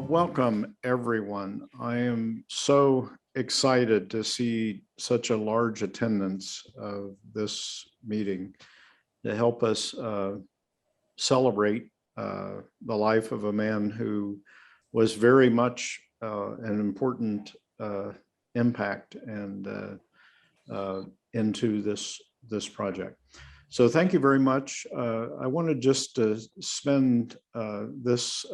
Welcome, everyone. I am so excited to see such a large attendance of this meeting to help us celebrate the life of a man who was very much an important impact and into this project. So thank you very much. I wanted just to spend this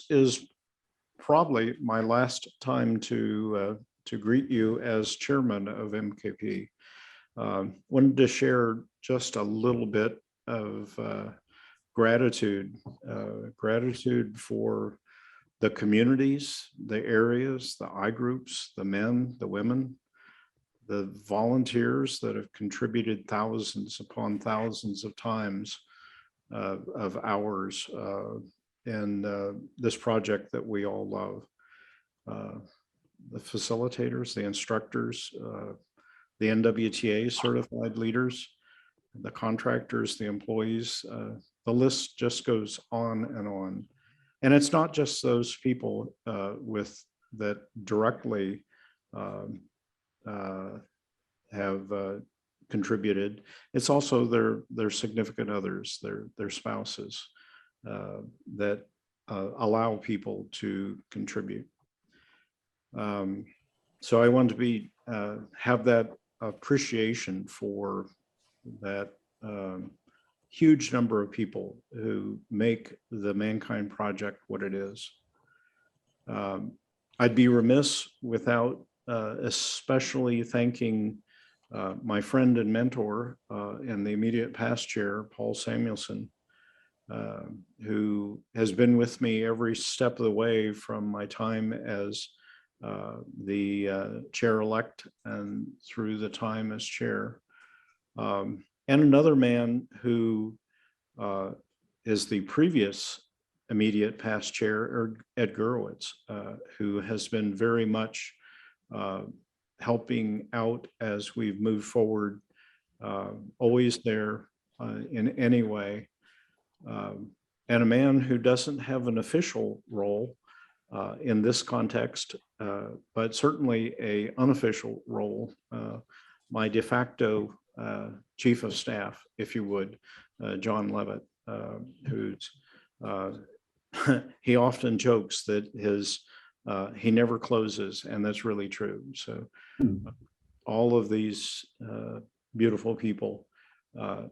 is probably my last time to greet you as chairman of MKP. Wanted to share just a little bit of gratitude for the communities, the areas, the I groups, the men, the women, the volunteers that have contributed thousands upon thousands of times of hours in this project that we all love. The facilitators, the instructors, the NWTA certified leaders, the contractors, the employees, the list just goes on and on. And it's not just those people that directly have contributed. It's also their significant others, their spouses that allow people to contribute. So I want to have that appreciation for that huge number of people who make the ManKind project what it is. I'd be remiss without especially thanking my friend and mentor and the immediate past chair, Paul Samuelson, who has been with me every step of the way from my time as the chair-elect and through the time as chair. And another man who is the previous immediate past chair, Ed Gurwitz, who has been very much helping out as we've moved forward, always there in any way. And a man who doesn't have an official role in this context, but certainly an unofficial role, my de facto chief of staff, if you would, John Levitt, who's he often jokes that he never closes, and that's really true. So all of these beautiful people,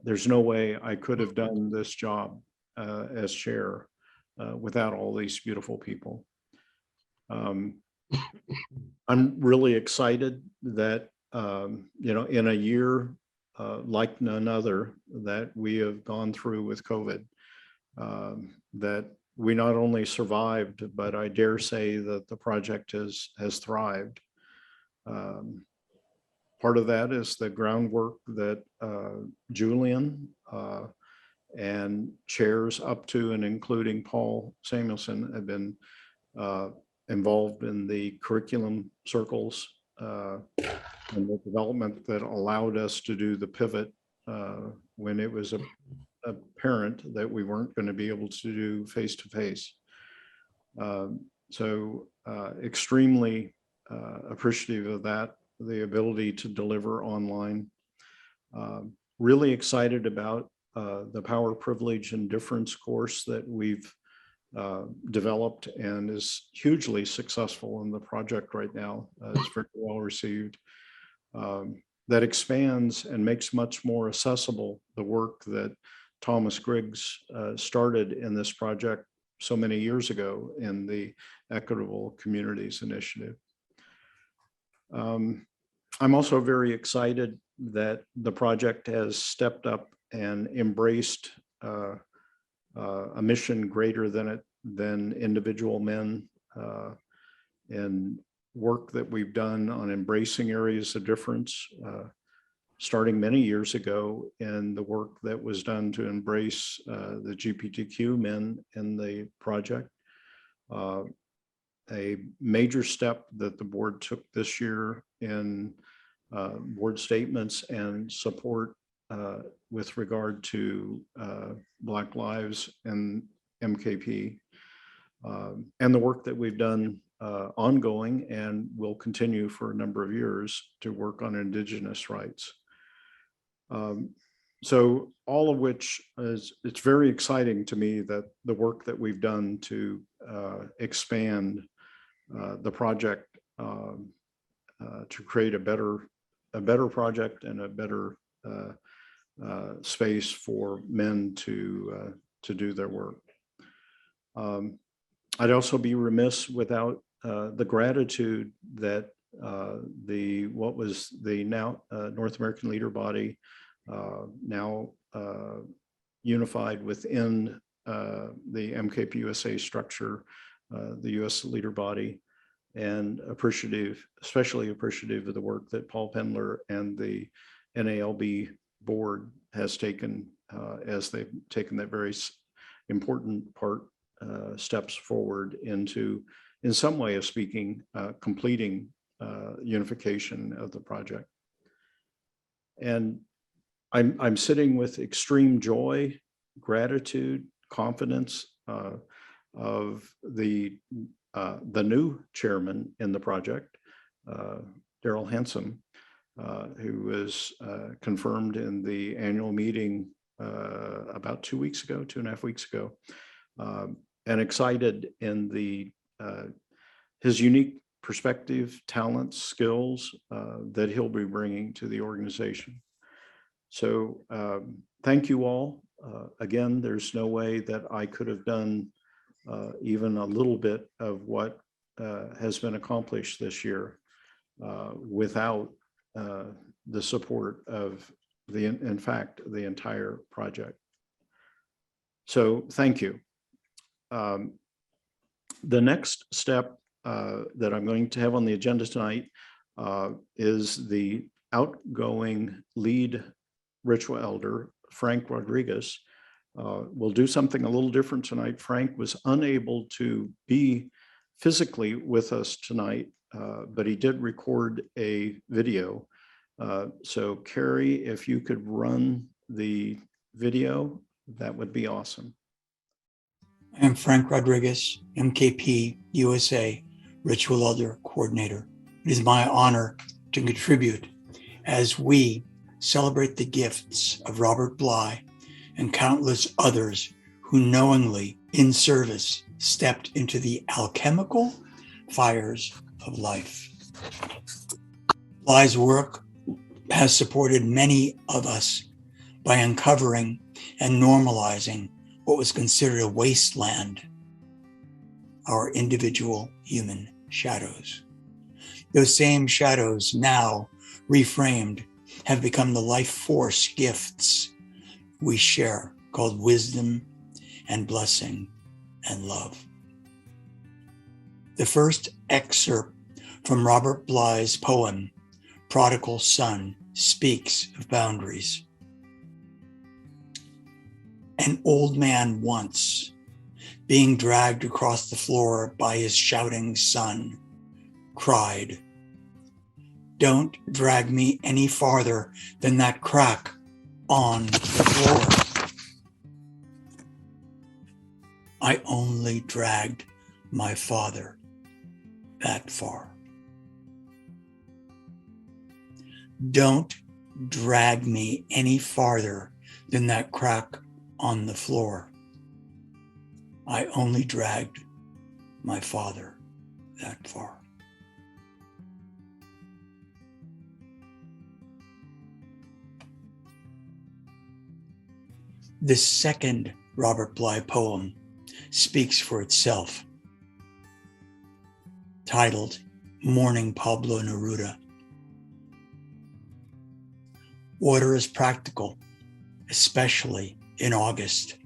there's no way I could have done this job as chair without all these beautiful people. I'm really excited that, in a year like none other that we have gone through with COVID, that we not only survived, but I dare say that the project has thrived. Part of that is the groundwork that Julian and chairs up to and including Paul Samuelson have been involved in the curriculum circles and the development that allowed us to do the pivot when it was apparent that we weren't going to be able to do face-to-face. So extremely appreciative of that, the ability to deliver online. Really excited about the Power, Privilege, and Difference course that we've developed and is hugely successful in the project right now. It's very well received. That expands and makes much more accessible the work that Thomas Griggs started in this project so many years ago in the Equitable Communities Initiative. I'm also very excited that the project has stepped up and embraced a mission greater than individual men, and work that we've done on embracing areas of difference, starting many years ago in the work that was done to embrace the LGBTQ men in the project. A major step that the board took this year in board statements and support with regard to Black lives and MKP. and the work that we've done ongoing and will continue for a number of years to work on Indigenous rights. So all of which it's very exciting to me that the work that we've done to expand the project to create a better project and a better space for men to do their work. I'd also be remiss without the gratitude that what was the now North American Leader Body, now unified within the MKP USA structure, the US Leader Body, and especially appreciative of the work that Paul Pendler and the NALB board has taken as they've taken that very important steps forward into, in some way of speaking, completing unification of the project. And I'm sitting with extreme joy, gratitude, confidence of the new chairman in the project, Darryl Hansome, who was confirmed in the annual meeting about 2.5 weeks ago, and excited in his unique perspective, talents, skills that he'll be bringing to the organization. So thank you all. Again, there's no way that I could have done even a little bit of what has been accomplished this year without the support of in fact, the entire project. So thank you. The next step that I'm going to have on the agenda tonight is the outgoing lead ritual elder, Frank Rodriguez. We'll do something a little different tonight. Frank was unable to be physically with us tonight, but he did record a video. So Carrie, if you could run the video, that would be awesome. I am Frank Rodriguez, MKP USA Ritual Elder Coordinator. It is my honor to contribute as we celebrate the gifts of Robert Bly and countless others who knowingly, in service, stepped into the alchemical fires of life. Bly's work has supported many of us by uncovering and normalizing what was considered a wasteland, our individual human shadows. Those same shadows, now reframed, have become the life force gifts we share, called wisdom and blessing and love. The first excerpt from Robert Bly's poem, Prodigal Son, speaks of boundaries. An old man once, being dragged across the floor by his shouting son, cried, "Don't drag me any farther than that crack on the floor." I only dragged my father that far. Don't drag me any farther than that crack on the floor. I only dragged my father that far. This second Robert Bly poem speaks for itself, titled Mourning Pablo Neruda. Water is practical, especially in August.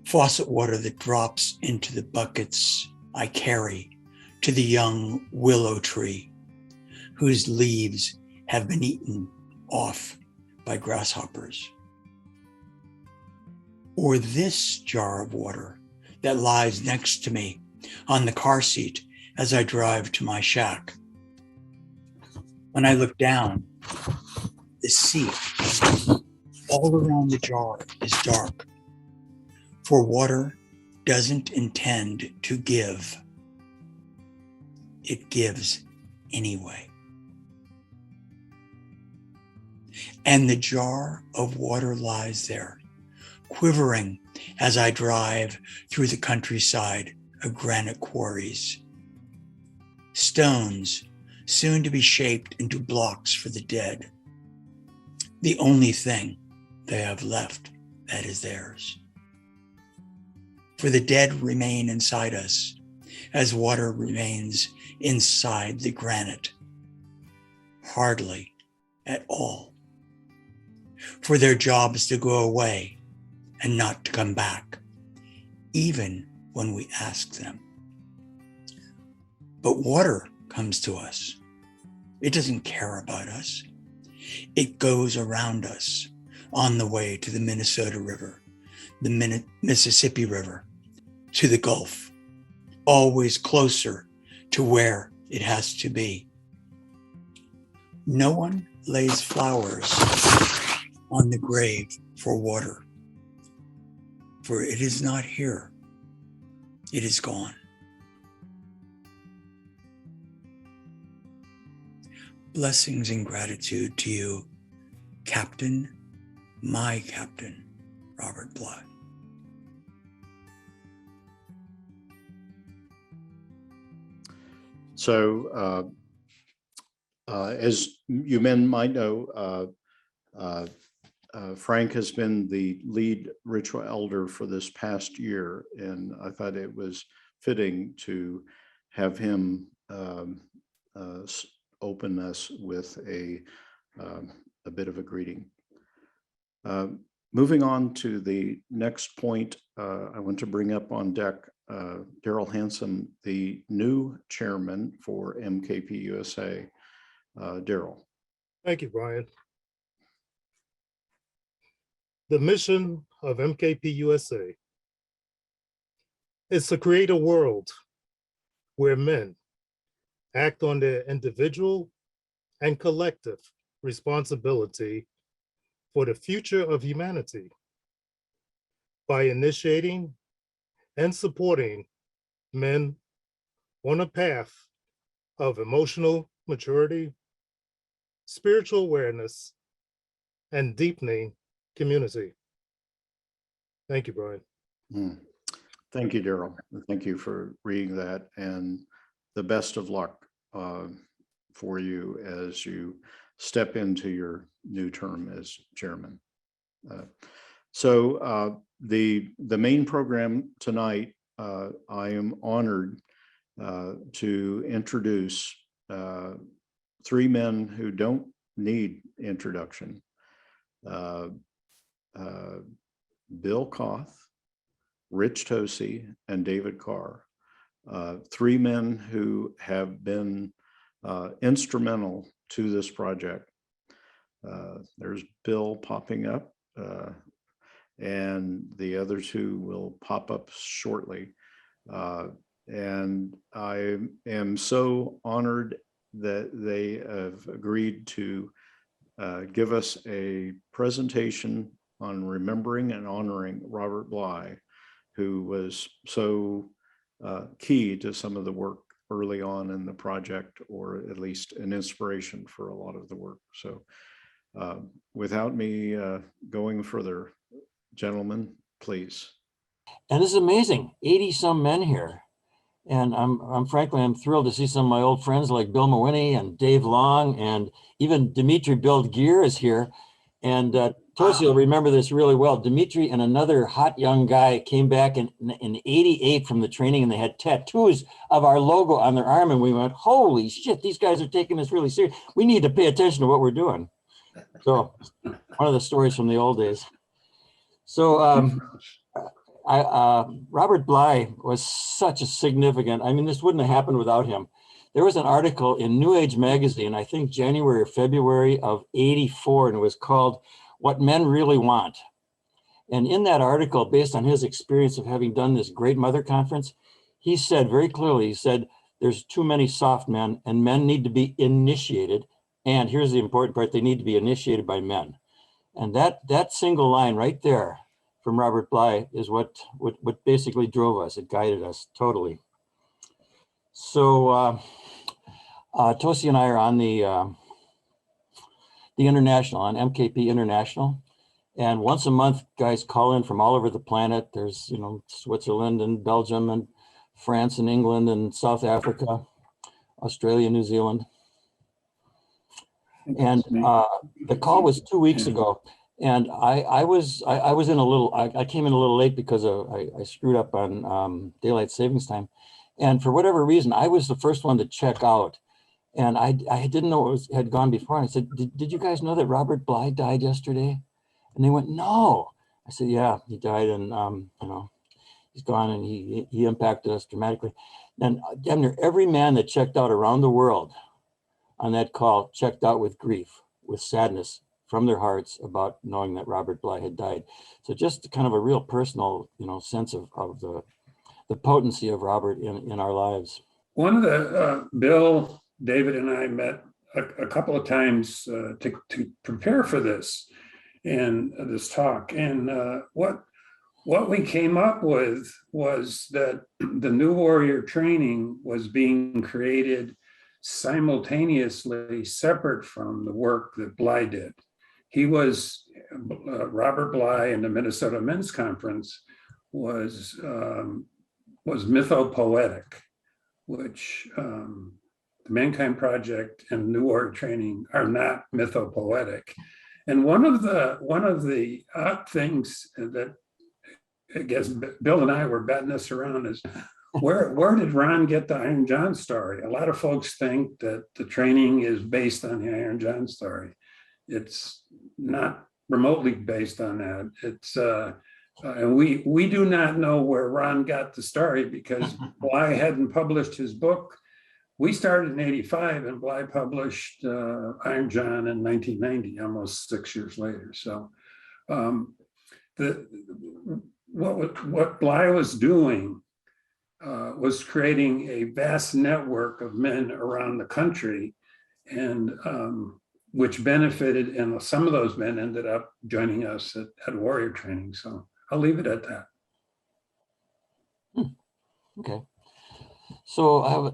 Faucet water that drops into the buckets I carry to the young willow tree, whose leaves have been eaten off by grasshoppers. Or this jar of water that lies next to me on the car seat as I drive to my shack. When I look down, the seat all around the jar is dark, for water doesn't intend to give. It gives anyway. And the jar of water lies there, quivering as I drive through the countryside of granite quarries. Stones soon to be shaped into blocks for the dead. The only thing they have left that is theirs. For the dead remain inside us as water remains inside the granite. Hardly at all. For their job is to go away and not to come back, even when we ask them. But water comes to us. It doesn't care about us. It goes around us on the way to the Minnesota River, the Mississippi River, to the Gulf, always closer to where it has to be. No one lays flowers on the grave for water, for it is not here. It is gone. Blessings and gratitude to you, Captain, my Captain, Robert Bly. So, as you men might know, Frank has been the lead ritual elder for this past year, and I thought it was fitting to have him open us with a bit of a greeting. Moving on to the next point, I want to bring up on deck Darryl Hansome, the new chairman for MKP USA. Darryl. Thank you, Bryan. The mission of MKP USA is to create a world where men act on their individual and collective responsibility for the future of humanity by initiating and supporting men on a path of emotional maturity, spiritual awareness, and deepening community. Thank you, Bryan. Thank you, Darryl. Thank you for reading that, and the best of luck for you as you step into your new term as chairman. So the main program tonight, I am honored to introduce three men who don't need introduction. Bill Kauth, Rich Tosi, and David Kaar. Three men who have been instrumental to this project. There's Bill popping up, and the other two will pop up shortly. And I am so honored that they have agreed to give us a presentation on remembering and honoring Robert Bly, who was so key to some of the work early on in the project, or at least an inspiration for a lot of the work. So without me going further, gentlemen, please. And this is amazing, 80 some men here. And I'm frankly thrilled to see some of my old friends like Bill Mawhinney and Dave Long, and even Dimitri Build Gear is here. And Tosi will remember this really well. Dimitri and another hot young guy came back in 88 from the training, and they had tattoos of our logo on their arm. And we went, holy shit, these guys are taking this really serious. We need to pay attention to what we're doing. So one of the stories from the old days. So Robert Bly was such a significant, I mean, this wouldn't have happened without him. There was an article in New Age magazine, I think January or February of '84, and it was called What Men Really Want. And in that article, based on his experience of having done this Great Mother Conference, he said very clearly, he said, there's too many soft men, and men need to be initiated. And here's the important part, they need to be initiated by men. And that single line right there from Robert Bly is what basically drove us. It guided us totally. So Tosi and I are on the International, on MKP International. And once a month, guys call in from all over the planet. There's, you know, Switzerland and Belgium and France and England and South Africa, Australia, New Zealand. And the call was 2 weeks ago. And I was in a little, I came in a little late because I screwed up on daylight savings time. And for whatever reason, I was the first one to check out. And I didn't know it had gone before. And I said, did you guys know that Robert Bly died yesterday? And they went, no. I said, yeah, he died, and you know, he's gone, and he impacted us dramatically. And damn near every man that checked out around the world on that call checked out with grief, with sadness from their hearts about knowing that Robert Bly had died. So just kind of a real personal, you know, sense of the potency of Robert in our lives. One of the Bill, David, and I met a couple of times to prepare for this and this talk. And what we came up with was that the New Warrior training was being created simultaneously, separate from the work that Bly did. He was, Robert Bly in the Minnesota Men's Conference was Mythopoetic, which the ManKind Project and New Warrior Training are not mythopoetic. And one of the odd things that I guess Bill and I were betting this around is where did Ron get the Iron John story? A lot of folks think that the training is based on the Iron John story. It's not remotely based on that. It's and we do not know where Ron got the story because Bly hadn't published his book. We started in '85 and Bly published Iron John in 1990, almost 6 years later. So what Bly was doing was creating a vast network of men around the country, and which benefited, and some of those men ended up joining us at Warrior Training. So I'll leave it at that. Okay. So I have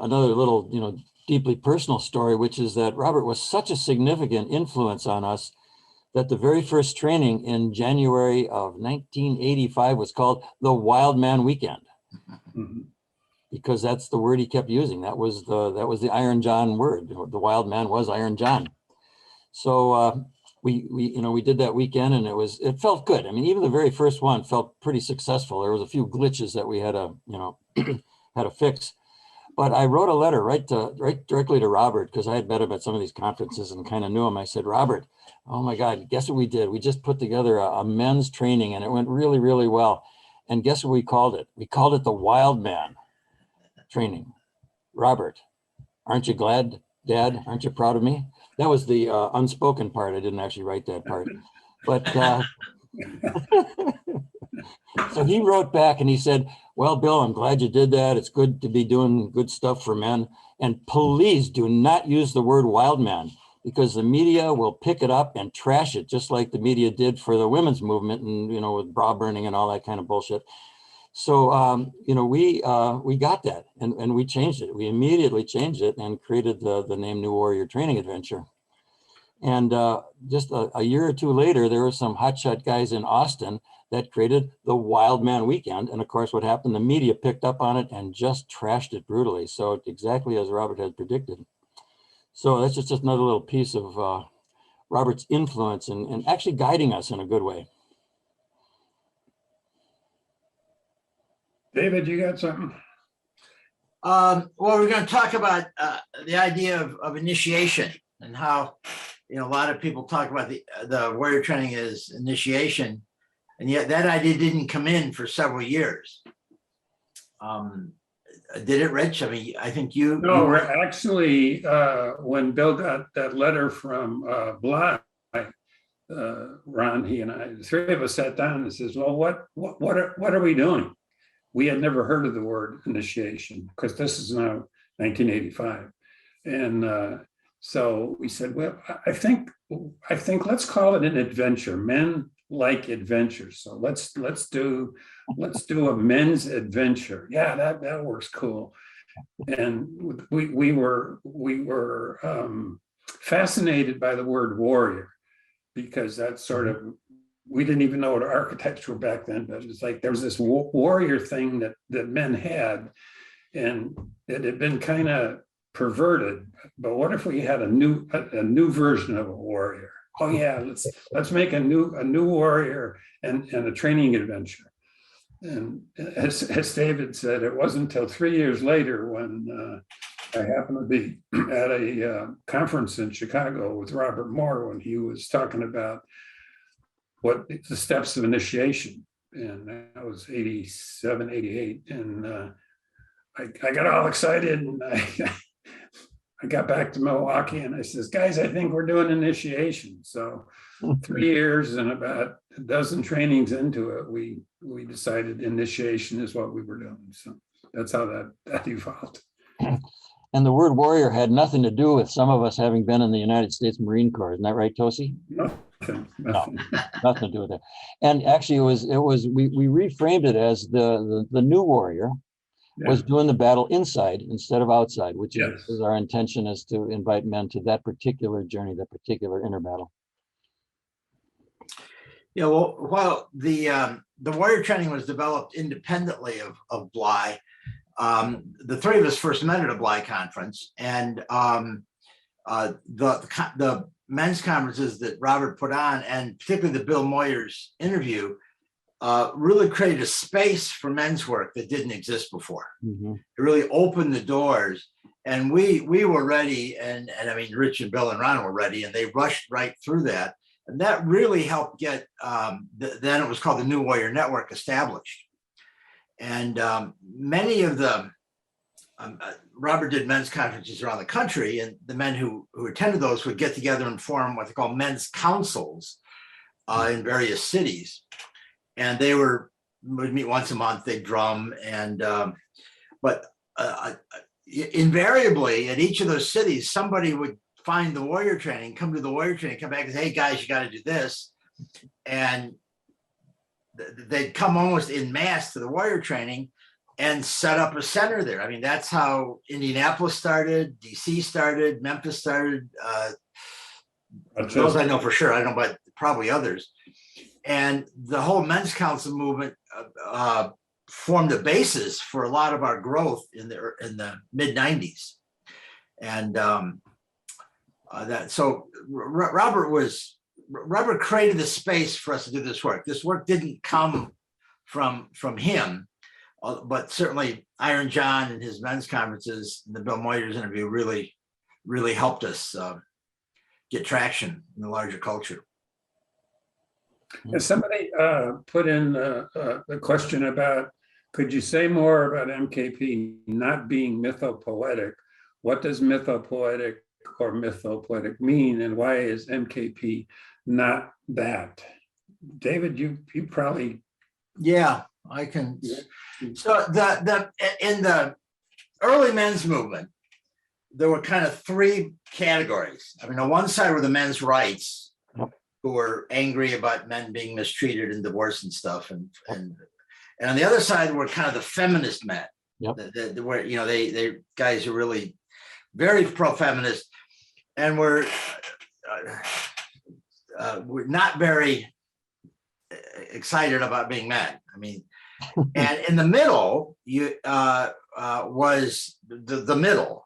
another little, you know, deeply personal story, which is that Robert was such a significant influence on us that the very first training in January of 1985 was called the Wild Man Weekend, because that's the word he kept using. That was the Iron John word. The Wild Man was Iron John. So we did that weekend, and it felt good. I mean, even the very first one felt pretty successful. There was a few glitches that we had to, you know, had to fix. But I wrote a letter right directly to Robert, because I had met him at some of these conferences and kind of knew him. I said, Robert, oh my God, guess what we did? We just put together a men's training, and it went really, really well. And guess what we called it? We called it the Wild Man Training. Robert, aren't you glad, Dad? Aren't you proud of me? That was the unspoken part. I didn't actually write that part. But so he wrote back and he said, well, Bill, I'm glad you did that. It's good to be doing good stuff for men. And please do not use the word wild man, because the media will pick it up and trash it, just like the media did for the women's movement, and, you know, with bra burning and all that kind of bullshit. So, you know, we got that, and we changed it. We immediately changed it and created the name New Warrior Training Adventure. And just a year or two later, there were some hotshot guys in Austin that created the Wild Man Weekend. And of course, what happened, the media picked up on it and just trashed it brutally. So exactly as Robert had predicted. So that's just another little piece of Robert's influence and actually guiding us in a good way. David, you got something? Well, we're going to talk about the idea of initiation, and how, you know, a lot of people talk about the warrior training as initiation, and yet that idea didn't come in for several years. Did it, Rich? I mean, I think you. No, actually, when Bill got that letter from Bly, Ron, he and I, the three of us sat down and says, well, what are we doing? We had never heard of the word initiation, because this is now 1985. And so we said, well, I think let's call it an adventure. Men like adventure. So let's do a men's adventure. Yeah, that works cool. And we were fascinated by the word warrior, because that's sort of, we didn't even know what architecture back then, but it's like there was this warrior thing that men had, and it had been kind of perverted. But what if we had a new version of a warrior? Oh yeah, let's make a new warrior and a training adventure. And as David said, it wasn't until 3 years later when I happened to be at a conference in Chicago with Robert Moore, when he was talking about what the steps of initiation. And that was 87, 88. And I got all excited, and I got back to Milwaukee and I says, guys, I think we're doing initiation. So 3 years and about a dozen trainings into it, we decided initiation is what we were doing. So that's how that evolved. And the word warrior had nothing to do with some of us having been in the United States Marine Corps. Isn't that right, Tosi? Nothing. No, nothing to do with it. And actually we reframed it as the new warrior was doing the battle inside instead of outside, which is our intention, is to invite men to that particular journey, that particular inner battle. Yeah, well, while the warrior training was developed independently of Bly, the three of us first met at a Bly conference, and the men's conferences that Robert put on, and particularly the Bill Moyers interview, really created a space for men's work that didn't exist before. Mm-hmm. It really opened the doors, and we were ready, and I mean, Rich and Bill and Ron were ready, and they rushed right through that. And that really helped get, then it was called the New Warrior Network, established. And many of the, Robert did men's conferences around the country, and the men who attended those would get together and form what they call men's councils in various cities. And they would meet once a month, they'd drum, and but invariably at each of those cities, somebody would find the warrior training, come to the warrior training, come back and say, hey guys, you got to do this. And they'd come almost en masse to the warrior training and set up a center there. I mean, that's how Indianapolis started, DC started, Memphis started. Those I know for sure. I don't know, but probably others. And the whole men's council movement formed the basis for a lot of our growth in the mid 90s. And so Robert created the space for us to do this work. This work didn't come from him, but certainly Iron John and his men's conferences and the Bill Moyers interview really helped us get traction in the larger culture. And somebody put in a question about, could you say more about MKP not being mythopoetic? What does mythopoetic or mythopoetic mean, and why is MKP not that? David, you probably. Yeah, I can. So in the early men's movement, there were kind of three categories. I mean, on one side were the men's rights, who were angry about men being mistreated and divorced and stuff, and on the other side were kind of the feminist men. Yep. Where they guys are really very pro-feminist, and we're not very excited about being men. I mean, and in the middle, was the middle.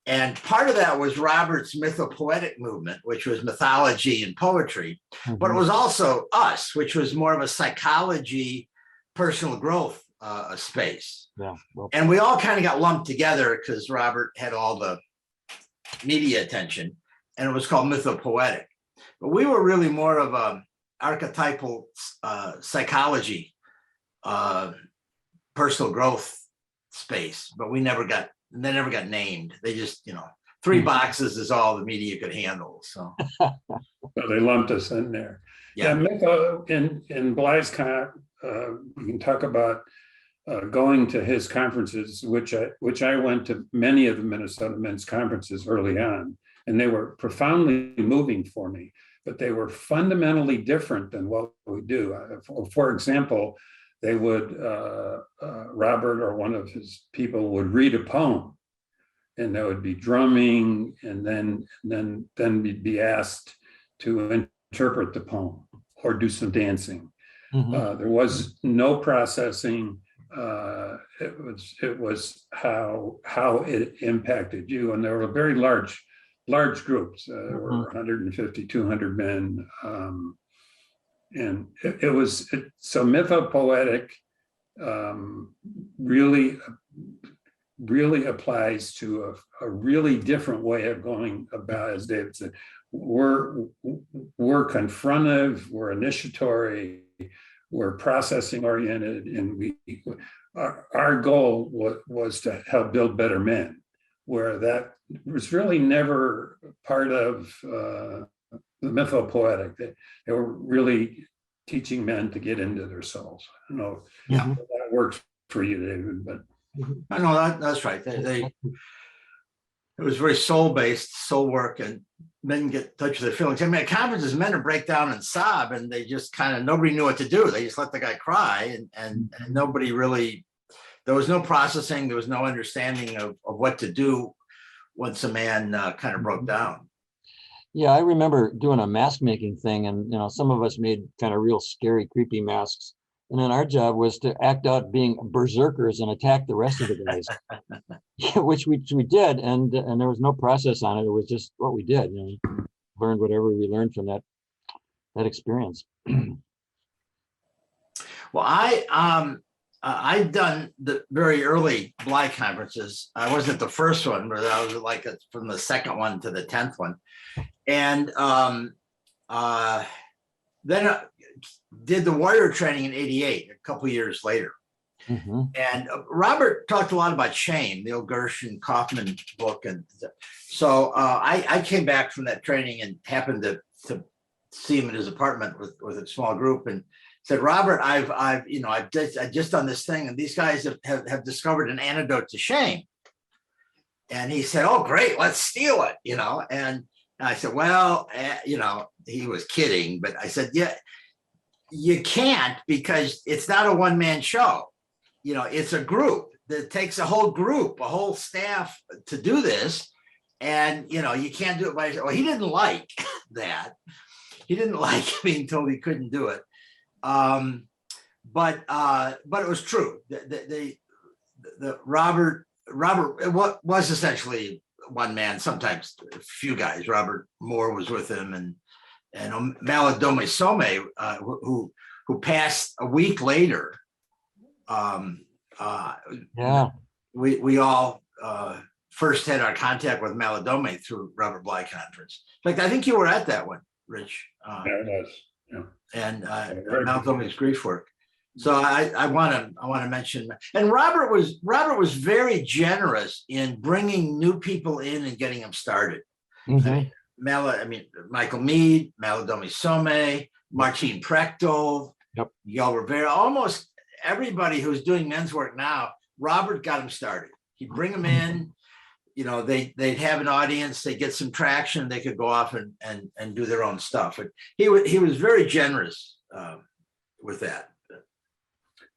And part of that was Robert's mythopoetic movement, which was mythology and poetry, but it was also us, which was more of a psychology, personal growth space. Yeah. Well, and we all kind of got lumped together because Robert had all the media attention, and it was called mythopoetic. But we were really more of a archetypal psychology, personal growth space, but they never got named. They just, three boxes is all the media could handle. So they lumped us in there. Yeah, in Bly's you can talk about going to his conferences, which I went to many of the Minnesota men's conferences early on, and they were profoundly moving for me. but they were fundamentally different than what we do. For example, they would, Robert or one of his people would read a poem, and there would be drumming, and then we'd be asked to interpret the poem or do some dancing. There was no processing. It was how it impacted you, and there were very large groups. There were 150, 200 men, and it was so Mythopoetic really applies to a really different way of going about, as David said. We're confrontive, we're initiatory, we're processing oriented, and our goal was to help build better men, where that was really never part of the Mythopoetic. They were really teaching men to get into their souls. I don't know if that works for you, David, but. I know that's right. It was very soul-based, soul work, and men get in touch with their feelings. I mean, at conferences, men would break down and sob, and they just nobody knew what to do. They just let the guy cry, and nobody really, there was no processing, there was no understanding of what to do once a man kind of broke down. Yeah, I remember doing a mask making thing, and some of us made kind of real scary, creepy masks. And then our job was to act out being berserkers and attack the rest of the guys, which we did. And there was no process on it. It was just what we did. Learned whatever we learned from that experience. Well, I'd done the very early Bly conferences. I wasn't the first one, but I was like from the second one to the 10th one. And then did the warrior training in '88, a couple years later. And Robert talked a lot about shame, the old Gershon Kaufman book. And so I came back from that training and happened to see him in his apartment with a small group, and said, Robert, I've just done this thing, and these guys have discovered an antidote to shame. And he said, oh, great, let's steal it, And I said, well, he was kidding, but I said, yeah, you can't, because it's not a one-man show. It's a group that takes a whole group, a whole staff to do this. And, you can't do it by yourself. Well, he didn't like that. He didn't like being told he couldn't do it. But it was true. Robert was essentially one man, sometimes a few guys. Robert Moore was with him, and Malidome Some, who passed a week later. We all first had our contact with Malidome through Robert Bly conference. In fact, I think you were at that one, Rich. Yeah, it was. Yeah. And Malidome's grief work. So I want to mention, and Robert was very generous in bringing new people in and getting them started. Michael Mead, Malidome Some, Martin Prechtel, Miguel Rivera, almost everybody who's doing men's work now, Robert got them started. He'd bring them in, they'd have an audience, they get some traction, they could go off and do their own stuff. And he was very generous with that.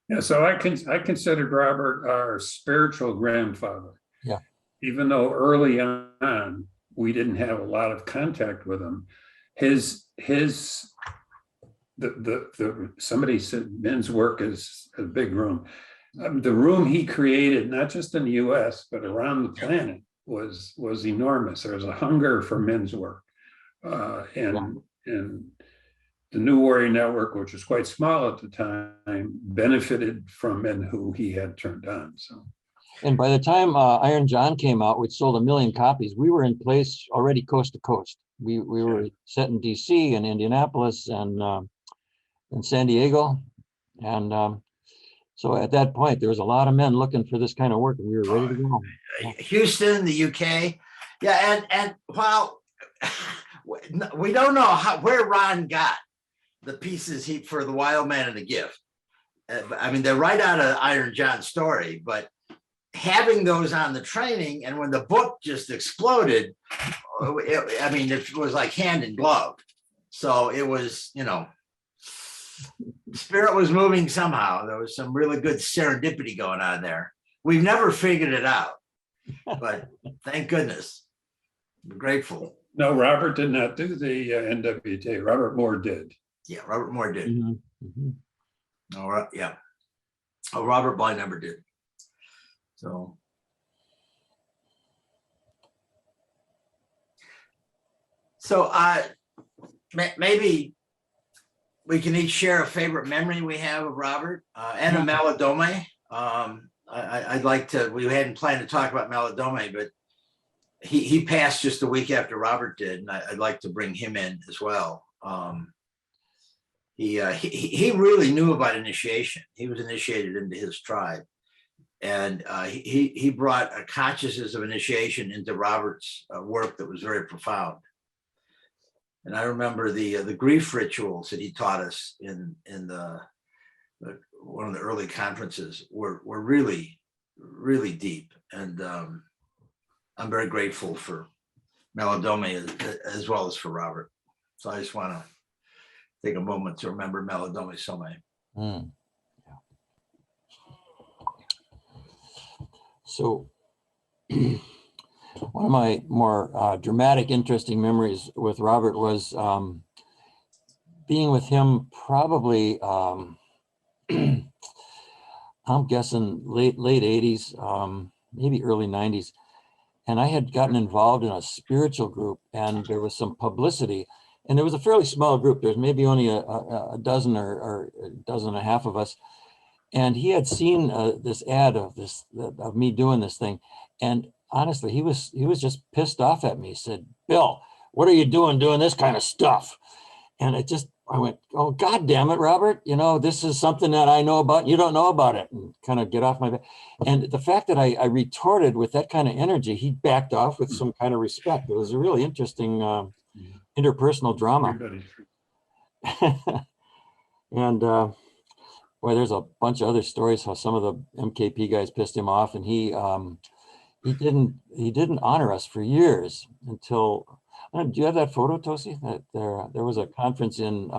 Yeah, so I considered Robert our spiritual grandfather. Yeah. Even though early on we didn't have a lot of contact with him, somebody said men's work is a big room. The room he created, not just in the U.S. but around the planet, was enormous. There was a hunger for men's work, and the New Warrior Network, which was quite small at the time, benefited from men who he had turned on. So, and by the time Iron John came out, which sold 1 million copies, we were in place already coast to coast. We were set in DC and Indianapolis and San Diego, and so at that point there was a lot of men looking for this kind of work, and we were ready to go. Houston, the UK, and while we don't know where Ron got the pieces for the Wild Man and the Gift. They're right out of Iron John's story, but having those on the training, and when the book just exploded, it was like hand in glove. So it was, spirit was moving somehow. There was some really good serendipity going on there. We've never figured it out, but thank goodness. I'm grateful. No, Robert did not do the NWT. Robert Moore did. Yeah, Robert Moore did. Mm-hmm. All right, yeah. Oh, Robert Bly never did. So. So maybe we can each share a favorite memory we have of Robert and of Malidome. I'd like to, we hadn't planned to talk about Malidome, but he passed just a week after Robert did, and I'd like to bring him in as well. He really knew about initiation. He was initiated into his tribe, and he brought a consciousness of initiation into Robert's work that was very profound. And I remember the grief rituals that he taught us in one of the early conferences were really, really deep. And I'm very grateful for Malidome as well as for Robert. So I just want to take a moment to remember Malidome Some. Yeah. So one of my more dramatic, interesting memories with Robert was being with him probably, I'm guessing late 80s, maybe early 90s. And I had gotten involved in a spiritual group, and there was some publicity. And it was a fairly small group. There's maybe only a dozen or a dozen and a half of us. And he had seen this ad of me doing this thing. And honestly, he was just pissed off at me. He said, "Bill, what are you doing this kind of stuff?" And I went, "Oh, God damn it, Robert. This is something that I know about. You don't know about it," and kind of get off my back. And the fact that I retorted with that kind of energy, he backed off with some kind of respect. It was a really interesting interpersonal drama. And boy, there's a bunch of other stories how some of the MKP guys pissed him off, and he didn't honor us for years until. Do you have that photo, Tosi? That there was a conference in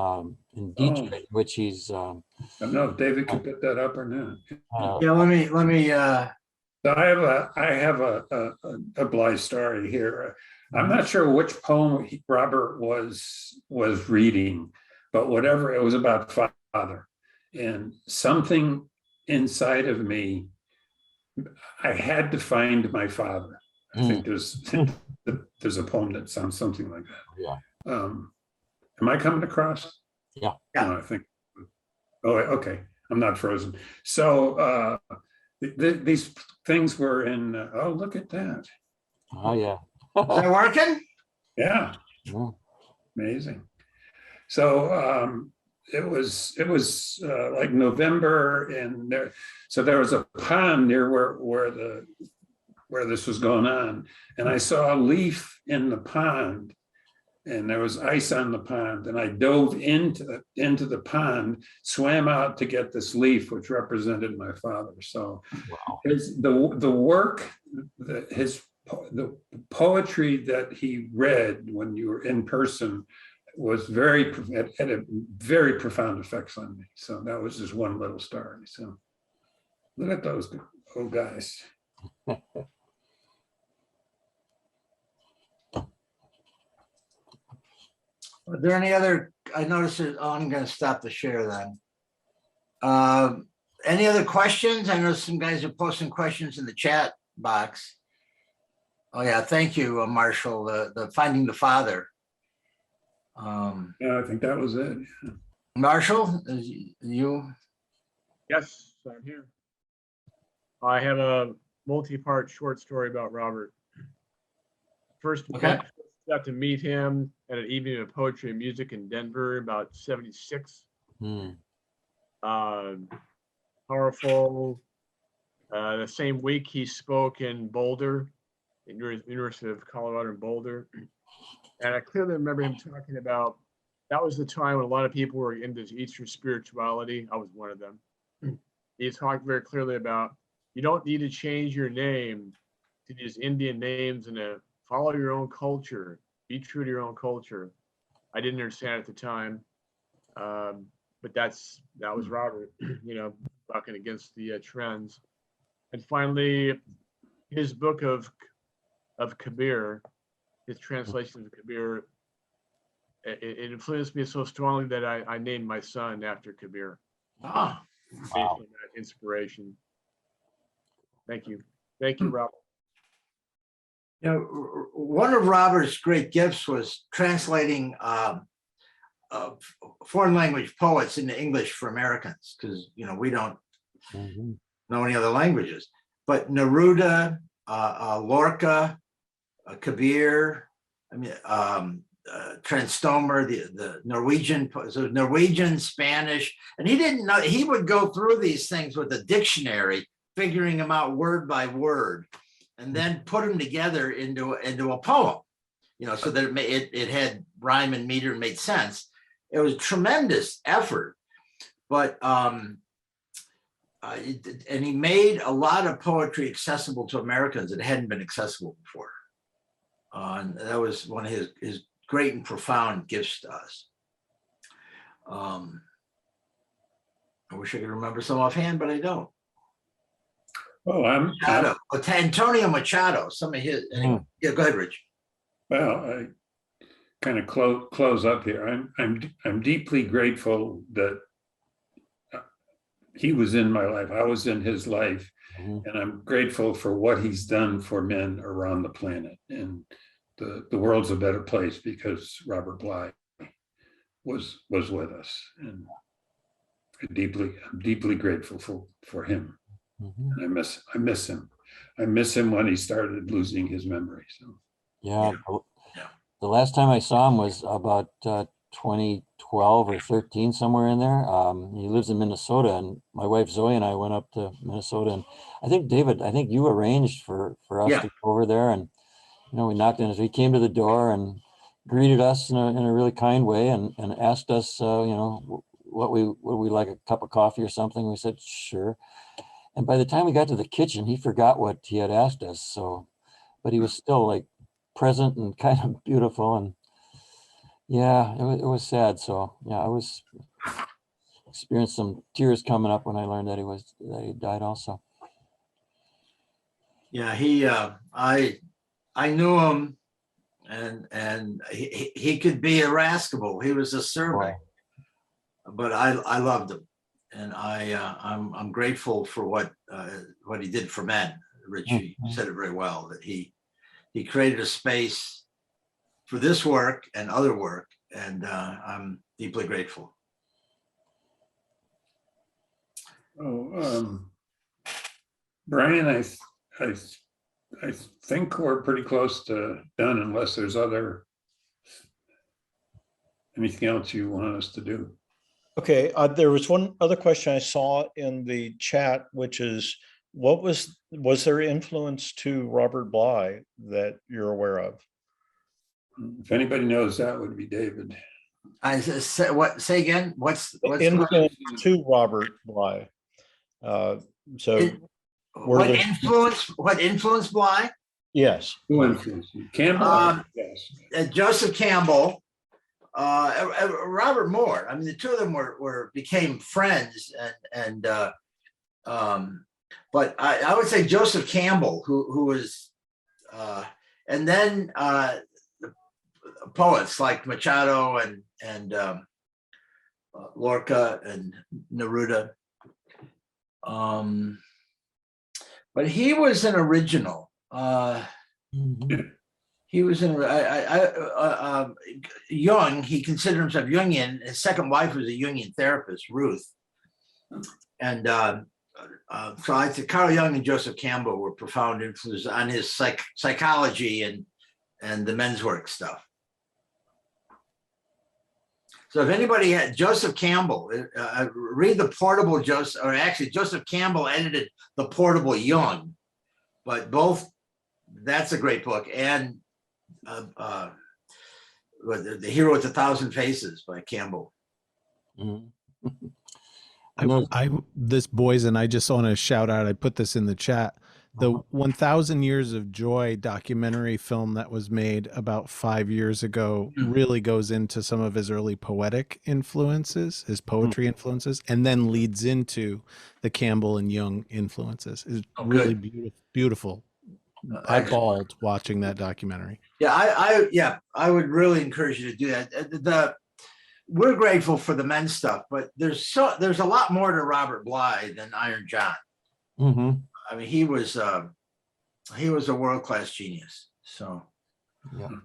Detroit, which he's. I don't know if David could put that up or not. Yeah, let me. So I have a Bly story here. I'm not sure which poem Robert was reading, but whatever, it was about father, and something inside of me, I had to find my father. I think there's a poem that sounds something like that. Yeah. Am I coming across? Yeah. No, I think. Oh, okay. I'm not frozen. So these things were in. Oh, look at that. Oh yeah. Is that working? Yeah. Amazing. So it was like November, and there was a pond near where this was going on, and I saw a leaf in the pond, and there was ice on the pond, and I dove into the pond, swam out to get this leaf, which represented my father. So wow. the work, the poetry that he read when you were in person was had a very profound effects on me. So that was just one little story. So look at those old guys. Are there any other, I noticed that, I'm going to stop the share then. Any other questions? I know some guys are posting questions in the chat box. Oh yeah, thank you, Marshall, the finding the father. Yeah, I think that was it. Marshall, you? Yes, I'm here. I have a multi-part short story about Robert. First, Okay. got to meet him at an evening of poetry and music in Denver, about 76. Powerful. The same week he spoke in Boulder, University of Colorado in Boulder. And I clearly remember him talking about, that was the time when a lot of people were into Eastern spirituality. I was one of them. He talked very clearly about, you don't need to change your name to these Indian names and follow your own culture, be true to your own culture. I didn't understand at the time. But that was Robert, bucking against the trends. And finally, his book of Kabir, his translation of Kabir, it influenced me so strongly that I named my son after Kabir. Ah, Based on that inspiration. Thank you. Thank you, Robert. One of Robert's great gifts was translating foreign language poets into English for Americans, because we don't know any other languages. But Neruda, Lorca, Kabir, Transstomer, the Norwegian, so Norwegian, Spanish, and he didn't know. He would go through these things with a dictionary, figuring them out word by word, and then put them together into a poem. So that it had rhyme and meter and made sense. It was tremendous effort, but and he made a lot of poetry accessible to Americans that hadn't been accessible before. And that was one of his great and profound gifts to us. I wish I could remember some offhand, but I don't. Well, Antonio Machado, some of his. Anyway. Yeah, go ahead, Rich. Well, I kind of close up here. I'm deeply grateful that he was in my life. I was in his life, and I'm grateful for what he's done for men around the planet. And the world's a better place because Robert Bly was with us, and I'm deeply grateful for him. And I miss him. I miss him when he started losing his memory. So. Yeah. The last time I saw him was about 2012 or 13, somewhere in there. He lives in Minnesota, and my wife Zoe and I went up to Minnesota, and I think David, you arranged for us to go over there, and we knocked on his. He came to the door and greeted us in a really kind way, and asked us, what we like, a cup of coffee or something. We said sure, and by the time we got to the kitchen, he forgot what he had asked us. So, but he was still like present and kind of beautiful, and yeah, it was sad. So yeah, I was experienced some tears coming up when I learned that he died also. Yeah, I knew him, and he could be irascible. He was acerbic, but I loved him, and I'm grateful for what he did for men. Rich, you said it very well, that he created a space for this work and other work, and I'm deeply grateful. Bryan, I think we're pretty close to done, unless there's anything else you want us to do. Okay, there was one other question I saw in the chat, which is, was there influence to Robert Bly that you're aware of? If anybody knows, that would be David. Say again? What's influence to Robert Bly? What influenced Bly? Yes. Who influenced you? Campbell? Yes. Joseph Campbell, Robert Moore. I mean, the two of them became friends, but I would say Joseph Campbell, who was, and then poets like Machado and Lorca and Neruda. But he was an original. He was in Jung. He considered himself Jungian. His second wife was a Jungian therapist, Ruth. And so I think Carl Jung and Joseph Campbell were profound influences on his psychology and the men's work stuff. So if anybody had Joseph Campbell, read the Portable Joseph, or actually Joseph Campbell edited the Portable Jung, but both, that's a great book. And The Hero with 1,000 Faces by Campbell. This boys, and I just want to shout out, I put this in the chat. The Uh-huh. 1000 Years of Joy documentary film that was made about 5 years ago really goes into some of his early poetic influences, his poetry influences, and then leads into the Campbell and Jung influences. It's Oh, really good. beautiful. I bawled watching that documentary. Yeah, I would really encourage you to do that. We're grateful for the men's stuff, but there's a lot more to Robert Bly than Iron John. Mm-hmm. I mean, he was a world-class genius. So Yeah. And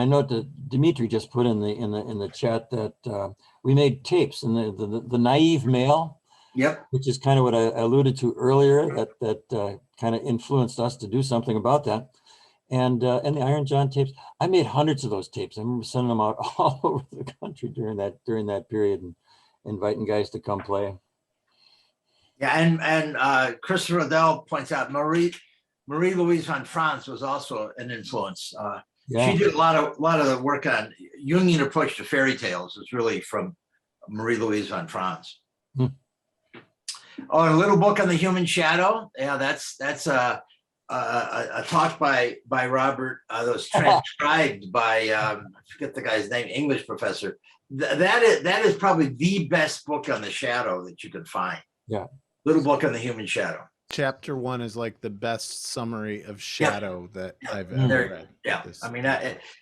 I know that Dimitri just put in the chat that we made tapes, and the naive male, yep. which is kind of what I alluded to earlier, that kind of influenced us to do something about that. And the Iron John tapes, I made hundreds of those tapes. I remember sending them out all over the country during that period and inviting guys to come play. Yeah, and Christopher Odell points out Marie Louise von Franz was also an influence. Yeah. She did a lot of the work on Jungian approach to fairy tales. It's really from Marie Louise von Franz. Hmm. Oh, a little book on the human shadow. Yeah, that's a talk by Robert that was transcribed by I forget the guy's name, English professor. That is probably the best book on the shadow that you can find. Yeah. Little book on the human shadow. Chapter 1 is like the best summary of shadow that I've There- ever read. Yeah, This- I mean,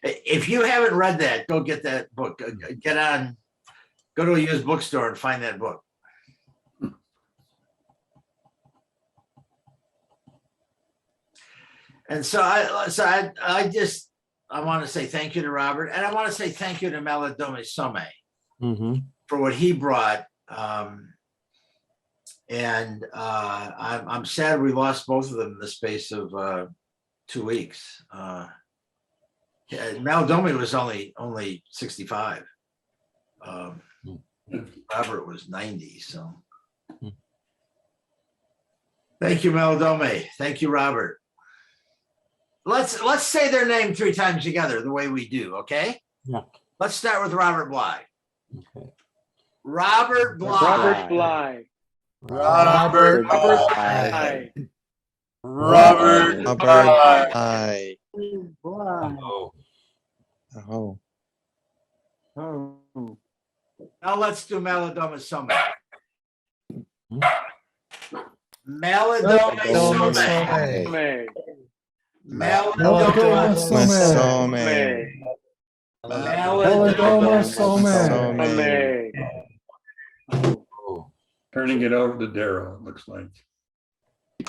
if you haven't read that, go get that book. Go to a used bookstore and find that book. And so I want to say thank you to Robert, and I want to say thank you to Melodome Some Mm-hmm. for what he brought. And I'm sad we lost both of them in the space of 2 weeks. Melodome was only 65. Robert was 90. So thank you, Melodome. Thank you, Robert. Let's say their name 3 times together the way we do, okay? Yeah. Let's start with Robert Bly. Okay. Robert Bly. Robert Bly. Robert Bly. Robert Bly. Oh. Oh. Now let's do Melodome Some. Melodome Some. Melodome Some. Melodome Some. Turning it over to Darryl, it looks like.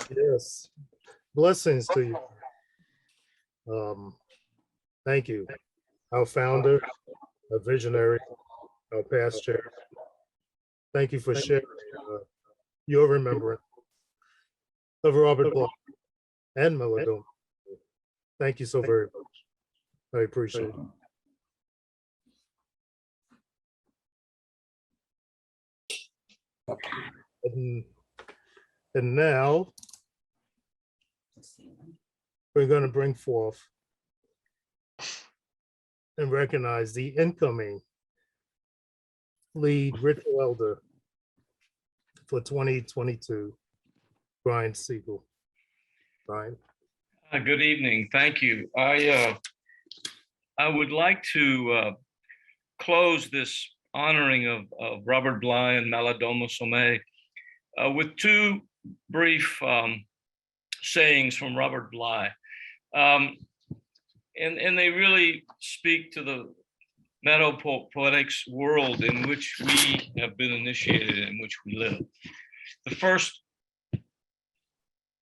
Yes. Blessings to you. Thank you. Our founder, our visionary, our past chair. Thank you for sharing your remembrance of Robert Bly and Melodome. Thank you so very much. I appreciate it. And now we're going to bring forth and recognize the incoming lead ritual elder for 2022, Bryan Siegel. Bryan. Good evening. Thank you. I would like to close this honoring of Robert Bly and Melodome Some with 2 brief sayings from Robert Bly. And they really speak to the Mythopoetics world in which we have been initiated, in which we live. The first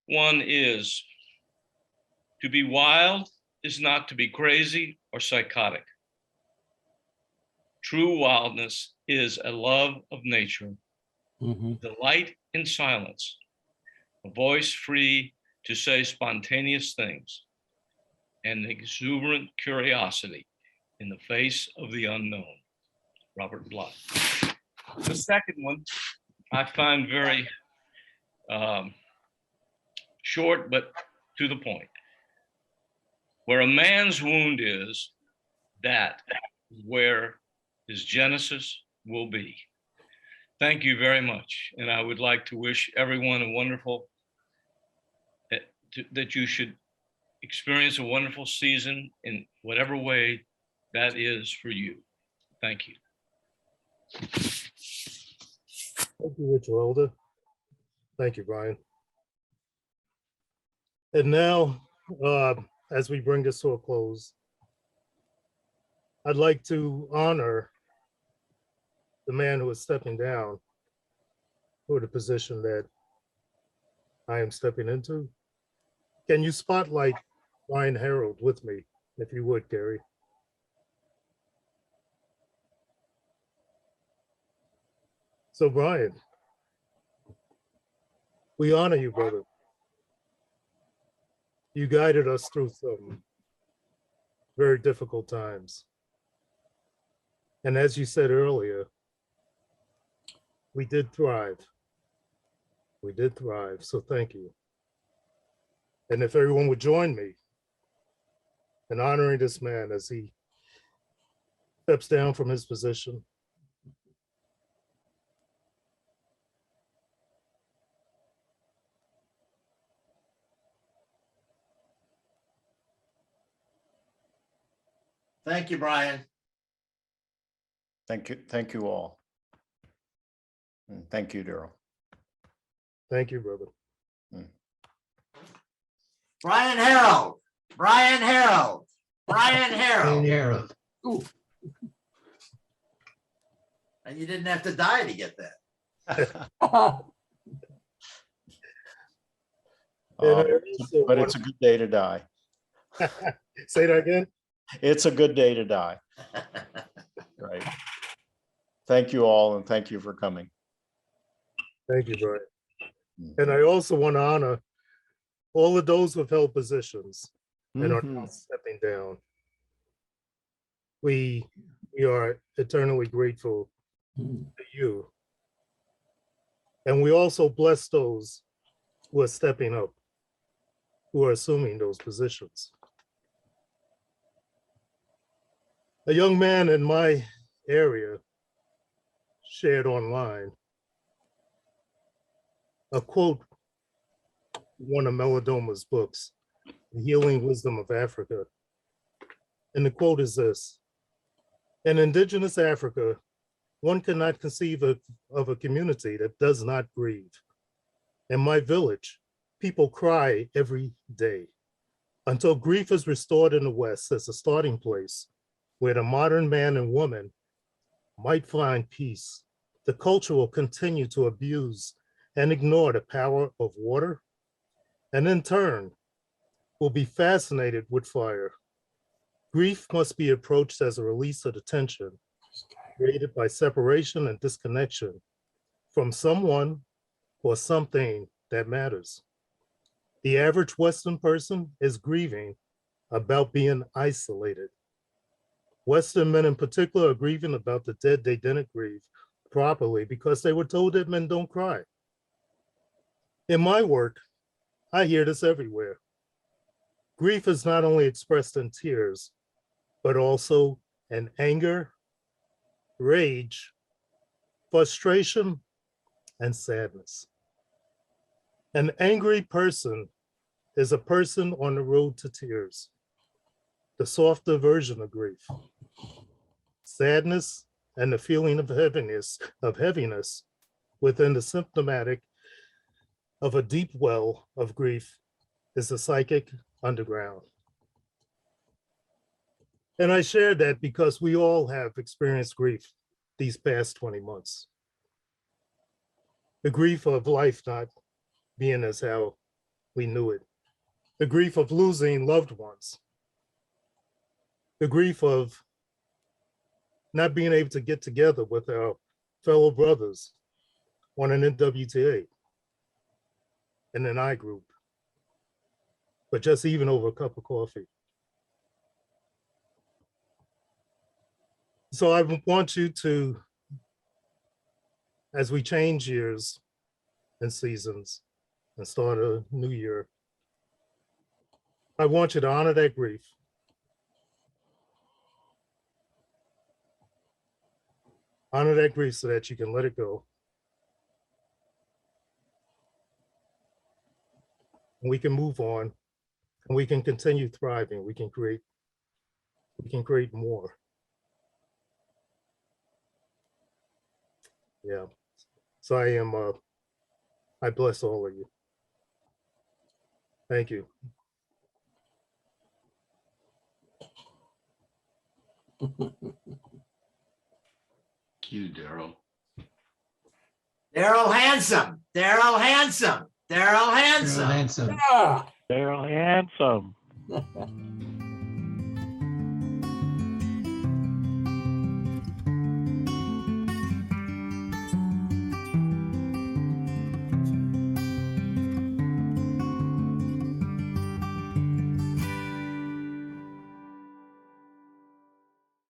one is, to be wild is not to be crazy or psychotic. True wildness is a love of nature, delight in silence, a voice free to say spontaneous things, and exuberant curiosity in the face of the unknown. Robert Bly. The second one I find very short, but to the point. Where a man's wound is, that is where his genesis will be. Thank you very much. And I would like to wish everyone a wonderful that you should experience a wonderful season in whatever way that is for you. Thank you. Thank you, Ritual Elder. Thank you, Bryan. And now, as we bring this to a close, I'd like to honor the man who is stepping down for the position that I am stepping into. Can you spotlight Bryan Harold with me, if you would, Gary? So Bryan, we honor you, brother. You guided us through some very difficult times. And as you said earlier, we did thrive. We did thrive, so thank you. And if everyone would join me in honoring this man as he steps down from his position. Thank you, Bryan. Thank you all. And thank you, Darryl. Thank you, brother. Bryan Harold. Bryan Harold. Bryan Harold. Ooh. And you didn't have to die to get that. But it's a good day to die. Say that again. It's a good day to die. Right. Thank you all, and thank you for coming. Thank you, Bryan. And I also want to honor all of those who've held positions and are now stepping down. We are eternally grateful to you. And we also bless those who are stepping up, who are assuming those positions. A young man in my area shared online a quote from one of Melodoma's books, The Healing Wisdom of Africa. And the quote is this: in indigenous Africa, one cannot conceive of a community that does not grieve. In my village, people cry every day until grief is restored in the West as a starting place where the modern man and woman might find peace. The culture will continue to abuse and ignore the power of water, and in turn, will be fascinated with fire. Grief must be approached as a release of the tension created by separation and disconnection from someone or something that matters. The average Western person is grieving about being isolated. Western men in particular are grieving about the dead they didn't grieve properly because they were told that men don't cry. In my work, I hear this everywhere. Grief is not only expressed in tears, but also in anger, rage, frustration, and sadness. An angry person is a person on the road to tears, the softer version of grief. Sadness and the feeling of heaviness within the symptomatic of a deep well of grief is the psychic underground. And I share that because we all have experienced grief these past 20 months. The grief of life not being as how we knew it. The grief of losing loved ones. The grief of not being able to get together with our fellow brothers on an NWTA, in an I group, but just even over a cup of coffee. So I want you to, as we change years and seasons and start a new year, I want you to honor that grief. Honor that grief so that you can let it go. and we can move on, and we can continue thriving. We can create more. Yeah. So I bless all of you. Thank you. Thank you, Darryl. Darryl Hansome, Darryl Hansome, Darryl Hansome. Daryl Hansome.